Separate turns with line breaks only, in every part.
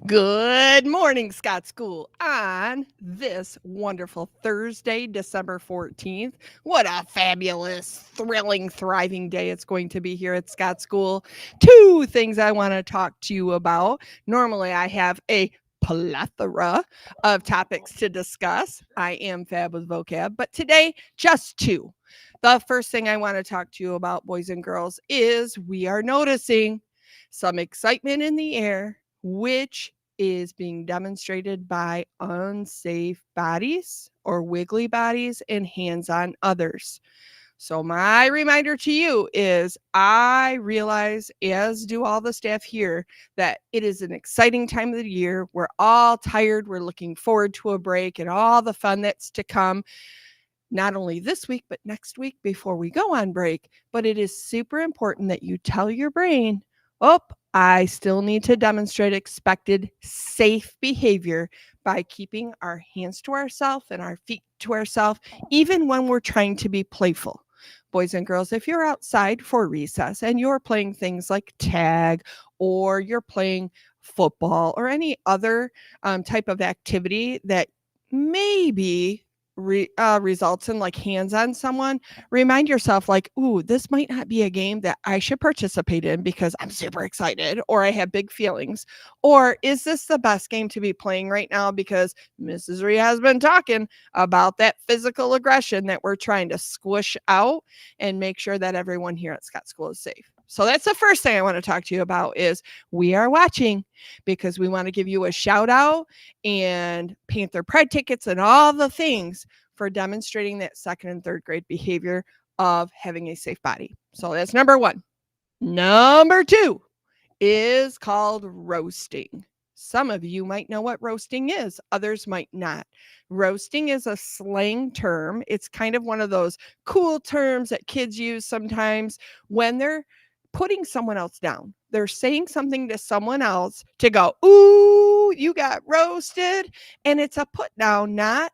Good morning, Scott School, on this wonderful Thursday, December 14th. What a fabulous, thrilling, thriving day it's going to be here at Scott School. Two things I want to talk to you about. Normally, I have a plethora of topics to discuss. I am fab with vocab, but today, just two. The first thing I want to talk to you about, boys and girls, is we are noticing some excitement in the air, which is being demonstrated by unsafe bodies or wiggly bodies and hands on others. So, my reminder to you is I realize, as do all the staff here, that it is an exciting time of the year. We're all tired. We're looking forward to a break and all the fun that's to come, not only this week, but next week before we go on break. But it is super important that you tell your brain, oh, I still need to demonstrate expected safe behavior by keeping our hands to ourselves and our feet to ourselves, even when we're trying to be playful. Boys and girls, if you're outside for recess and you're playing things like tag or you're playing football or any other type of activity that maybe results in like hands on someone, remind yourself like, ooh, this might not be a game that I should participate in because I'm super excited or I have big feelings. Or is this the best game to be playing right now because Mrs. Rhea has been talking about that physical aggression that we're trying to squish out and make sure that everyone here at Scott School is safe. So that's the first thing I want to talk to you about is we are watching because we want to give you a shout out and Panther Pride tickets and all the things for demonstrating that second and third grade behavior of having a safe body. So that's number one. Number two is called roasting. Some of you might know what roasting is, others might not. Roasting is a slang term. It's kind of one of those cool terms that kids use sometimes when they're putting someone else down. They're saying something to someone else to go, ooh, you got roasted. And it's a put down, not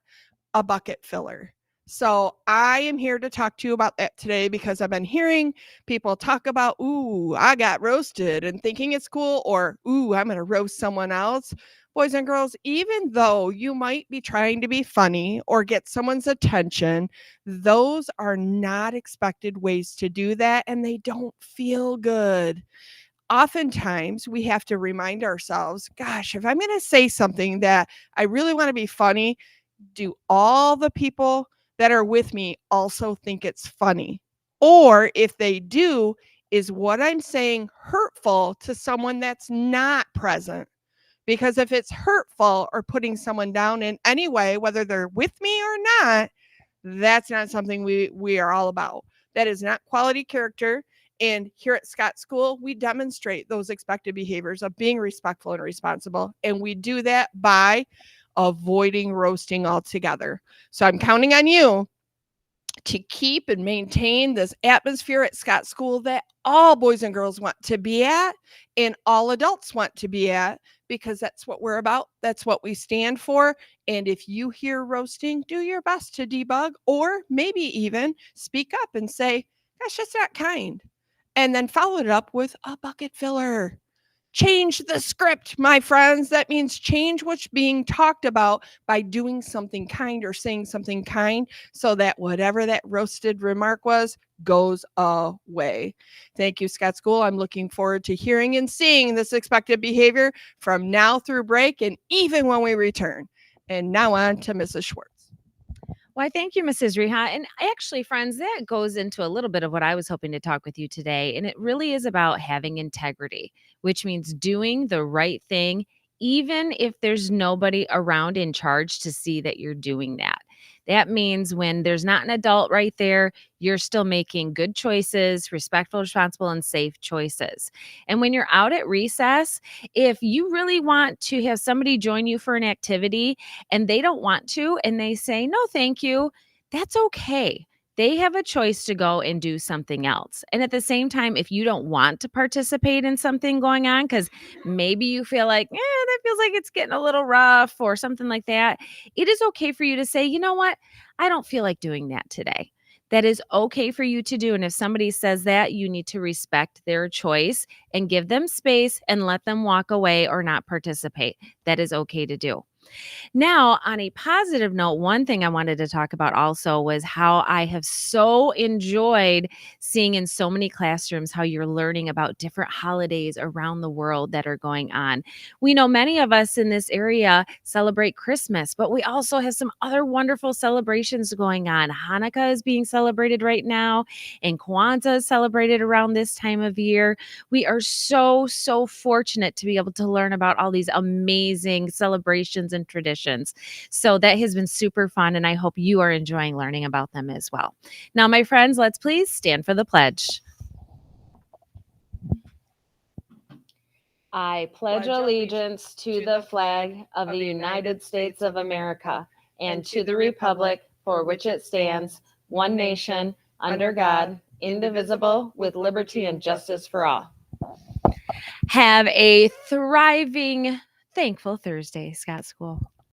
a bucket filler. So I am here to talk to you about that today because I've been hearing people talk about, ooh, I got roasted and thinking it's cool, or ooh, I'm going to roast someone else. Boys and girls, even though you might be trying to be funny or get someone's attention, those are not expected ways to do that and they don't feel good. Oftentimes, we have to remind ourselves, gosh, if I'm going to say something that I really want to be funny, do all the people that are with me also think it's funny? Or if they do, is what I'm saying hurtful to someone that's not present? Because if it's hurtful or putting someone down in any way, whether they're with me or not, that's not something we are all about. That is not quality character. And here at Scott School, we demonstrate those expected behaviors of being respectful and responsible. And we do that by avoiding roasting altogether. So I'm counting on you to keep and maintain this atmosphere at Scott School that all boys and girls want to be at and all adults want to be at because that's what we're about. That's what we stand for. And if you hear roasting, do your best to debug or maybe even speak up and say, that's just not kind. And then follow it up with a bucket filler. Change the script, my friends. That means change what's being talked about by doing something kind or saying something kind so that whatever that roasted remark was goes away. Thank you, Scott School. I'm looking forward to hearing and seeing this expected behavior from now through break and even when we return. And now on to Mrs. Schwartz.
Why, thank you, Mrs. Reha. And actually, friends, that goes into a little bit of what I was hoping to talk with you today. And it really is about having integrity, which means doing the right thing, even if there's nobody around in charge to see that you're doing that. That means when there's not an adult right there, you're still making good choices, respectful, responsible, and safe choices. And when you're out at recess, if you really want to have somebody join you for an activity, and they don't want to and they say, no, thank you, that's okay. They have a choice to go and do something else. And at the same time, if you don't want to participate in something going on, because maybe you feel like, that feels like it's getting a little rough or something like that, it is okay for you to say, you know what? I don't feel like doing that today. That is okay for you to do. And if somebody says that, you need to respect their choice and give them space and let them walk away or not participate. That is okay to do. Now, on a positive note, one thing I wanted to talk about also was how I have so enjoyed seeing in so many classrooms how you're learning about different holidays around the world that are going on. We know many of us in this area celebrate Christmas, but we also have some other wonderful celebrations going on. Hanukkah is being celebrated right now, and Kwanzaa is celebrated around this time of year. We are so, so fortunate to be able to learn about all these amazing celebrations and traditions. So that has been super fun, and I hope you are enjoying learning about them as well. Now, my friends, let's please stand for the pledge. I pledge allegiance to the flag of the United States of America and to the republic for which it stands, one nation, under God, indivisible, with liberty and justice for all. Have a thriving, thankful Thursday, Scott School.